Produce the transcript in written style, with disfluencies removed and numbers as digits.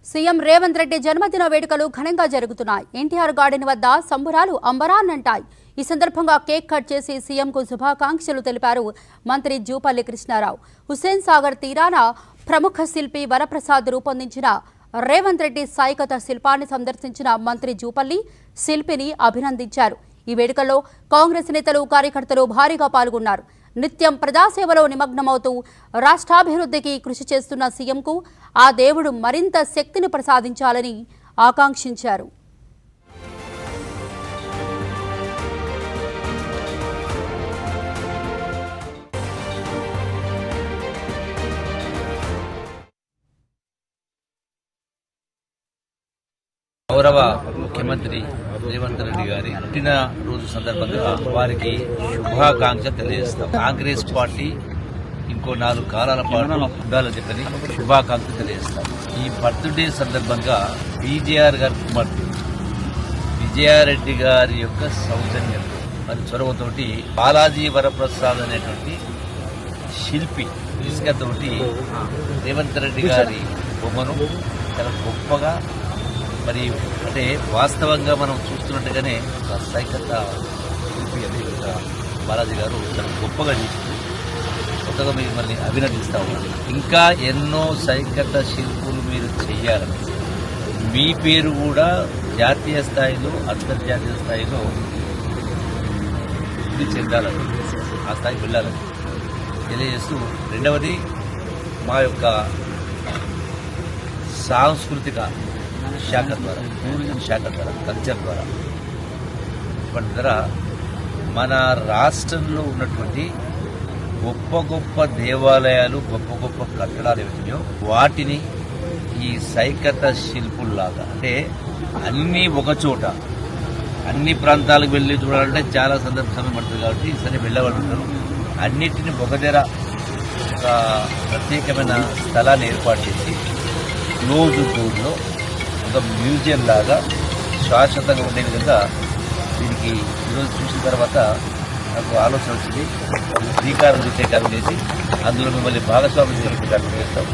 CM Revanth Reddy జన్మదిన వేడుకలు ఘనంగా జరుగుతున్నాయి. ఎన్టీఆర్ గార్డెన్ వద్ద సంబురాలు అంబరాన్నంటాయి. ఈ సందర్భంగా కేక్ కట్ చేసి సీఎంకు శుభాకాంక్షలు తెలిపారు మంత్రి జూపల్లి కృష్ణారావు. హుస్సేన్ సాగర్ తీరాన ప్రముఖ శిల్పి వరప్రసాద్ రూపొందించిన రేవంత్ రెడ్డి సాయికత శిల్పాన్ని సందర్శించిన మంత్రి జూపల్లి శిల్పిని అభినందించారు. ఈ వేడుకల్లో కాంగ్రెస్ నేతలు, కార్యకర్తలు భారీగా పాల్గొన్నారు. నిత్యం ప్రజాసేవలో నిమగ్నమవుతూ రాష్ట్రాభివృద్ధికి కృషి చేస్తున్న సీఎంకు ఆ దేవుడు మరింత శక్తిని ప్రసాదించాలని ఆకాంక్షించారు. గౌరవ ముఖ్యమంత్రి రేవంత్ రెడ్డి గారి పుట్టిన రోజు సందర్భంగా వారికి శుభాకాంక్ష తెలియజేస్తాం. కాంగ్రెస్ పార్టీ ఇంకో 4 కాలాల పాటు ఉండాలని చెప్పని శుభాకాంక్ష తెలియజేస్తాం. ఈ బర్త్డే సందర్భంగా బీజేఆర్ గారి కుమార్తె విజయారెడ్డి గారి యొక్క సౌజన్యంతో మరి చొరవతోటి బాలాజీ వరప్రసాద్ అనేటువంటి శిల్పి ఇసుకతోటి రేవంత్ రెడ్డి గారి బొమ్మను చాలా గొప్పగా మరి అంటే వాస్తవంగా మనం చూస్తున్నట్టుగానే సైకత శిల్పి అని బాలాజీ గారు చాలా గొప్పగా చేసింది. కొత్తగా మిమ్మల్ని అభినందిస్తా ఉన్నాను. ఇంకా ఎన్నో సైకత శిల్పులు మీరు చెయ్యాలని, మీ పేరు కూడా జాతీయ స్థాయిలో, అంతర్జాతీయ స్థాయిలో ఇది చెందాలని, ఆ స్థాయికి వెళ్ళాలని తెలియజేస్తూ, రెండవది మా యొక్క సాంస్కృతిక శాఖ ద్వారా, టూరిజం శాఖ ద్వారా, కల్చర్ ద్వారా ఇప్పటి ద్వారా మన రాష్ట్రంలో ఉన్నటువంటి గొప్ప గొప్ప దేవాలయాలు, గొప్ప గొప్ప కట్టడాలు ఏవైతున్నాయో వాటిని ఈ సైకత శిల్పుల్లాగా, అంటే అన్నీ ఒక చోట, అన్ని ప్రాంతాలకు వెళ్ళి చూడాలంటే చాలా సమయం పడుతుంది కాబట్టి సరే వెళ్ళగలుగుతారు. అన్నిటిని ఒక దగ్గర ఒక ప్రత్యేకమైన స్థలాన్ని ఏర్పాటు చేసి క్లోజ్ డోర్లో ఒక మ్యూజియం లాగా శాశ్వతంగా ఉండే విధంగా దీనికి ఈరోజు చూసిన తర్వాత నాకు ఆలోచన వచ్చింది. శ్రీకారం చుట్టే కార్యం చేసి అందులో మిమ్మల్ని భాగస్వామ్యం చేస్తాం.